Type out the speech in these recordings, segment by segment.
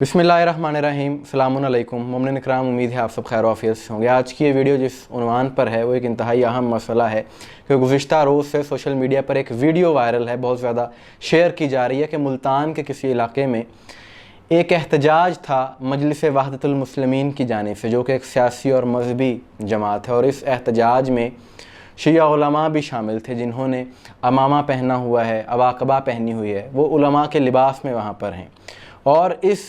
बिस्मिल्लाहिर्रहमानिर्रहीम अस्सलामुन अलैकुम मोमिन इकराम। उम्मीद है आप सब खैर आफियत से होंगे। आज की ये वीडियो जिस उन्वान पर है वो एक इंतहाई अहम मसला है कि गुज़िश्ता रोज़ से सोशल मीडिया पर एक वीडियो वायरल है, बहुत ज़्यादा शेयर की जा रही है कि मुल्तान के किसी इलाके में एक एहतजाज था मजलिस वहदतुल मुस्लिमीन की जानिब से, जो कि एक सियासी और मजहबी जमात है। और इस एहतजाज में शिया उलमा भी शामिल थे जिन्होंने अमामा पहना हुआ है, अबाकबा पहनी हुई है, वो उलमा के लिबास में वहाँ पर हैं। और इस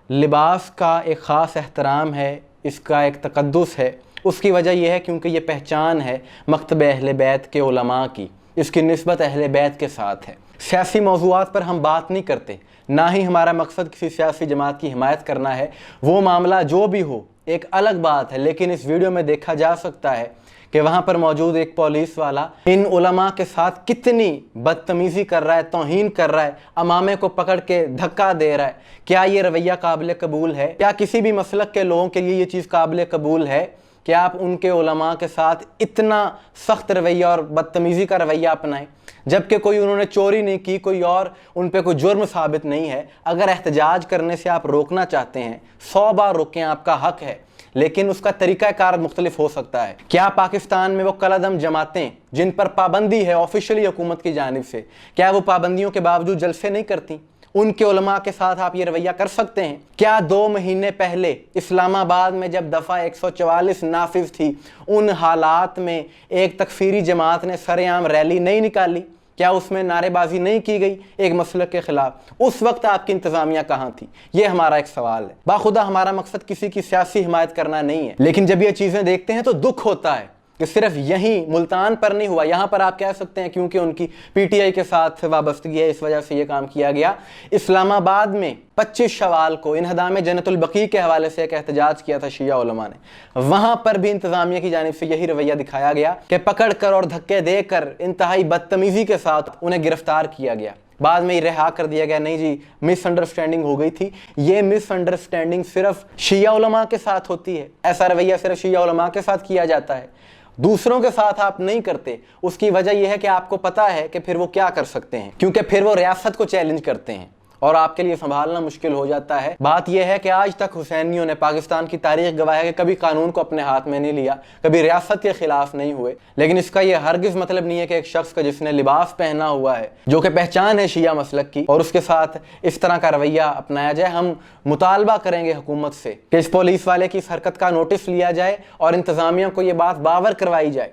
लिबास का एक ख़ास एहतराम है, इसका एक तक़द्दुस है। उसकी वजह यह है क्योंकि ये पहचान है मकतब अहले बैत के उलमा की, इसकी निस्बत अहले बैत के साथ है। सियासी मौज़ूआत पर हम बात नहीं करते, ना ही हमारा मकसद किसी सियासी जमात की हिमायत करना है। वो मामला जो भी हो एक अलग बात है, लेकिन इस वीडियो में देखा जा सकता है कि वहाँ पर मौजूद एक पुलिस वाला इन उलमा के साथ कितनी बदतमीज़ी कर रहा है, तौहीन कर रहा है, अमामे को पकड़ के धक्का दे रहा है। क्या ये रवैया काबिल कबूल है? क्या किसी भी मसलक के लोगों के लिए ये चीज़ काबिल कबूल है कि आप उनके उलमा के साथ इतना सख्त रवैया और बदतमीज़ी का रवैया अपनाएं, जबकि कोई उन्होंने चोरी नहीं की, कोई और उन पर कोई जुर्म साबित नहीं है। अगर एहतजाज करने से आप रोकना चाहते हैं, 100 बार रोकें, आपका हक है, लेकिन उसका तरीक़ाकार मुख्तलिफ हो सकता है। क्या पाकिस्तान में वो कलअदम जमातें जिन पर पाबंदी है ऑफिशियली हुकूमत की जानिब से, क्या वो पाबंदियों के बावजूद जलसे नहीं करती? उनके उलमा के साथ आप ये रवैया कर सकते हैं? क्या 2 महीने पहले इस्लामाबाद में जब दफ़ा 144 नाफिज थी, उन हालात में एक तकफीरी जमात ने सरेआम रैली नहीं निकाली? क्या उसमें नारेबाजी नहीं की गई एक मसलक के खिलाफ? उस वक्त आपकी इंतज़ामिया कहाँ थी? ये हमारा एक सवाल है। बाखुदा हमारा मकसद किसी की सियासी हिमायत करना नहीं है, लेकिन जब ये चीज़ें देखते हैं तो दुख होता है कि सिर्फ यहीं मुल्तान पर नहीं हुआ, यहाँ पर आप कह सकते हैं क्योंकि उनकी पीटीआई के साथ वाबस्तगी है, इस वजह से ये काम किया गया। इस्लामाबाद में 25 शवाल को इन्हदाम जन्नतुल बकी के हवाले से एक एहतजाज किया था शिया उलमा ने। वहाँ पर भी इंतज़ामिया की जानिब से यही रवैया दिखाया गया कि पकड़ कर और धक्के देकर इंतहाई बदतमीज़ी के साथ उन्हें गिरफ्तार किया गया, बाद में रिहा कर दिया गया। नहीं जी, मिसअंडरस्टैंडिंग हो गई थी। ये मिसअंडरस्टैंडिंग सिर्फ शिया उलमा के साथ होती है, ऐसा रवैया सिर्फ शिया उलमा के साथ किया जाता है, दूसरों के साथ आप नहीं करते। उसकी वजह यह है कि आपको पता है कि फिर वो क्या कर सकते हैं, क्योंकि फिर वो रियासत को चैलेंज करते हैं और आपके लिए संभालना मुश्किल हो जाता है। बात यह है कि आज तक हुसैनियों ने, पाकिस्तान की तारीख गवाह है कि कभी कानून को अपने हाथ में नहीं लिया, कभी रियासत के खिलाफ नहीं हुए। लेकिन इसका यह हरगिज मतलब नहीं है कि एक शख्स का जिसने लिबास पहना हुआ है, जो कि पहचान है शिया मसलक की, और उसके साथ इस तरह का रवैया अपनाया जाए। हम मुतालबा करेंगे हुकूमत से कि इस पुलिस वाले की इस हरकत का नोटिस लिया जाए और इंतज़ामिया को ये बात बावर करवाई जाए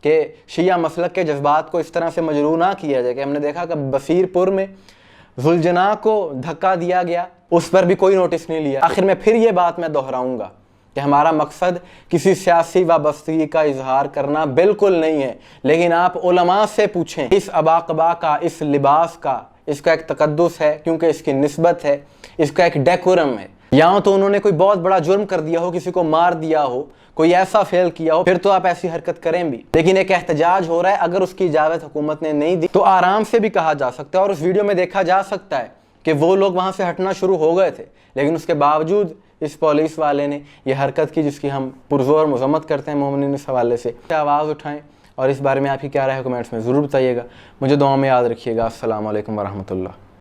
कि शिया मसलक के जज्बात को इस तरह से मजरूह ना किया जाए। कि हमने देखा कि बसीरपुर में जुल्जना को धक्का दिया गया, उस पर भी कोई नोटिस नहीं लिया। आखिर में फिर ये बात मैं दोहराऊंगा कि हमारा मकसद किसी सियासी वाबस्तगी का इजहार करना बिल्कुल नहीं है, लेकिन आप उलमा से पूछें इस अबाकबा का, इस लिबास का, इसका एक तक़द्दुस है क्योंकि इसकी निस्बत है, इसका एक डेकोरम है। या तो उन्होंने कोई बहुत बड़ा जुर्म कर दिया हो, किसी को मार दिया हो, कोई ऐसा फेल किया हो, फिर तो आप ऐसी हरकत करें भी। लेकिन एक एहतजाज हो रहा है, अगर उसकी इजाज़त हुकूमत ने नहीं दी तो आराम से भी कहा जा सकता है। और उस वीडियो में देखा जा सकता है कि वो लोग वहाँ से हटना शुरू हो गए थे, लेकिन उसके बावजूद इस पुलिस वाले ने यह हरकत की जिसकी हम पुरज़ोर मज़म्मत करते हैं। मोमिनीन इस हवाले से आवाज़ उठाएँ और इस बारे में आपकी क्या राय है कमेंट्स में ज़रूर बताइएगा। मुझे दुआ में याद रखिएगा। अस्सलामु अलैकुम वरहमतुल्लाह।